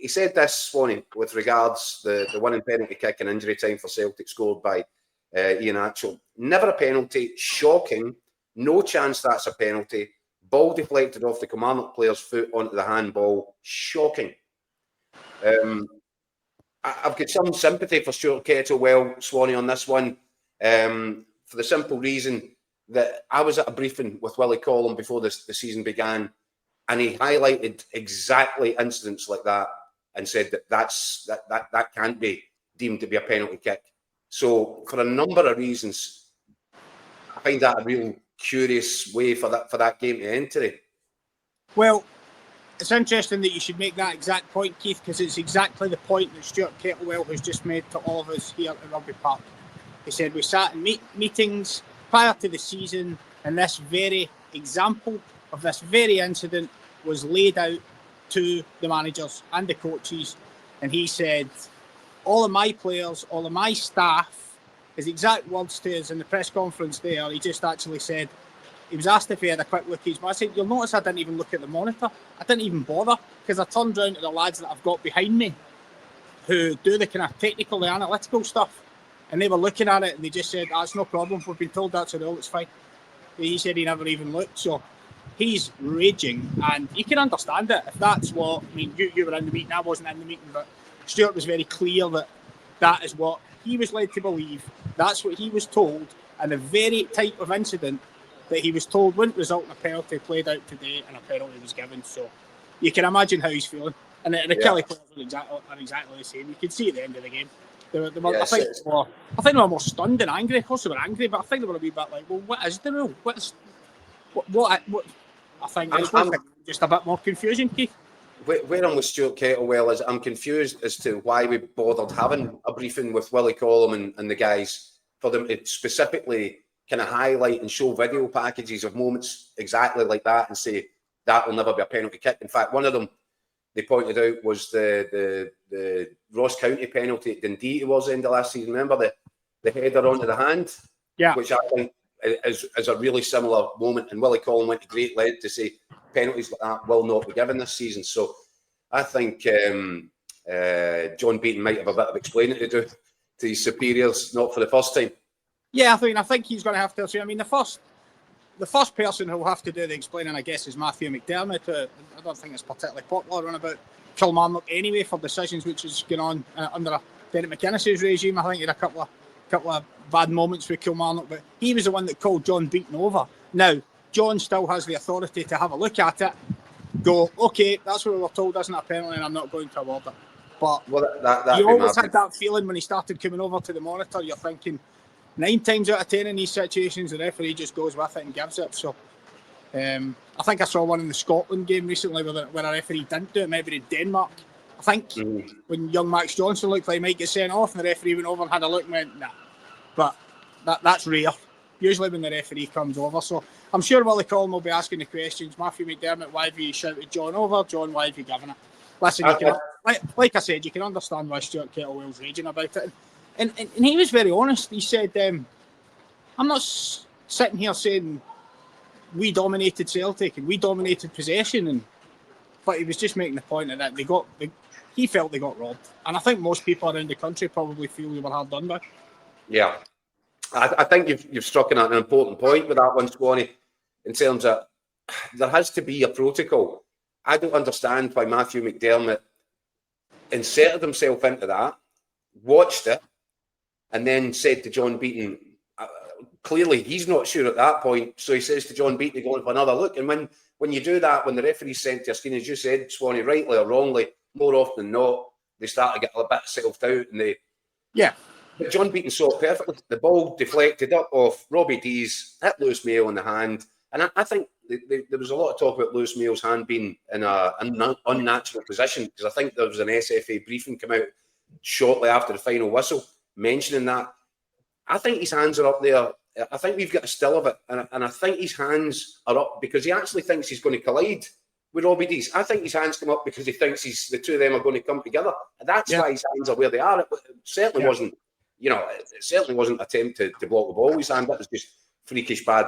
he said this, Swanee, with regards the winning penalty kick and injury time for Celtic scored by Ian Atchell. Never a penalty, shocking, no chance that's a penalty. Ball deflected off the Kilmarnock player's foot onto the handball, shocking. I've got some sympathy for Stuart Kettlewell, Swanee, on this one, for the simple reason that I was at a briefing with Willie Collum before the season began, and he highlighted exactly incidents like that and said that can't be deemed to be a penalty kick. So for a number of reasons, I find that a real curious way for that game to enter. Well, it's interesting that you should make that exact point, Keith, because it's exactly the point that Stuart Kettlewell has just made to all of us here at Rugby Park. He said we sat in meetings prior to the season, and this very example of this very incident was laid out to the managers and the coaches, and he said, all of my players, all of my staff, his exact words to us in the press conference there, he just actually said, he was asked if he had a quick look at his I said, you'll notice I didn't even look at the monitor. I didn't even bother, because I turned around to the lads that I've got behind me who do the kind of technical, the analytical stuff, and they were looking at it and they just said, that's no problem, we've been told that's a rule, it's fine. He said he never even looked, so he's raging, and you can understand it if that's what, I mean, you were in the meeting, I wasn't in the meeting, but Stuart was very clear that is what he was led to believe, that's what he was told, and the very type of incident that he was told wouldn't result in a penalty played out today, and a penalty was given. So you can imagine how he's feeling. And the Kelly players are exactly the same. You can see at the end of the game. I think they were more stunned and angry. Of course they were angry, but I think they were a wee bit like, well, what is the rule? What I think it's just a bit more confusion, Keith. Where I'm with Stuart Kettlewell is I'm confused as to why we bothered having a briefing with Willie Collum and the guys for them to specifically kind of highlight and show video packages of moments exactly like that and say that will never be a penalty kick. In fact, one of them they pointed out was the Ross County penalty at Dundee towards the end of last season. Remember the header onto the hand? Yeah. Which I think is a really similar moment. And Willie Collum went to great length to say penalties like that will not be given this season. So I think John Beaton might have a bit of explaining to do to his superiors, not for the first time. Yeah, I think he's going to have to. I mean, the first person who will have to do the explaining, I guess, is Matthew McDermott. I don't think it's particularly popular on about Kilmarnock anyway for decisions which has gone on under Derek McInnes's regime. I think he had a couple of bad moments with Kilmarnock, but he was the one that called John Beaton over. Now, John still has the authority to have a look at it, go, okay, that's what we were told isn't a penalty, and I'm not going to award it. But you always had that feeling when he started coming over to the monitor. You're thinking, 9 times out of 10 in these situations, the referee just goes with it and gives it. So I think I saw one in the Scotland game recently where a referee didn't do it, maybe in Denmark. I think when young Max Johnson looked like he might get sent off and the referee went over and had a look and went, nah. But that's rare. Usually when the referee comes over. So I'm sure Willie Collum will be asking the questions. Matthew McDermott, why have you shouted John over? John, why have you given it? Listen, like I said, you can understand why Stuart Kettlewell's raging about it. And he was very honest. He said, I'm not sitting here saying we dominated Celtic and we dominated possession, but he was just making the point that he felt they got robbed. And I think most people around the country probably feel they were hard done by. Yeah. I think you've struck an important point with that one, Swanee, in terms of there has to be a protocol. I don't understand why Matthew McDermott inserted himself into that, watched it, and then said to John Beaton, clearly he's not sure at that point, so he says to John Beaton to go in for another look. And when you do that, when the referee's sent to a screen, as you said, Swanee, rightly or wrongly, more often than not, they start to get a bit self-doubt. But John Beaton saw it perfectly. The ball deflected up off Robbie Dees, hit Lewis Mayo in the hand. And I think there was a lot of talk about Lewis Mayo's hand being in an unnatural position, because I think there was an SFA briefing come out shortly after the final whistle mentioning that. I think his hands are up there. I think we've got a still of it. And I think his hands are up because he actually thinks he's going to collide with Robbie Dees. I think his hands come up because he thinks the two of them are going to come together. And that's why his hands are where they are. It certainly wasn't, it certainly wasn't an attempt to block the ball with his hand. That was just freakish bad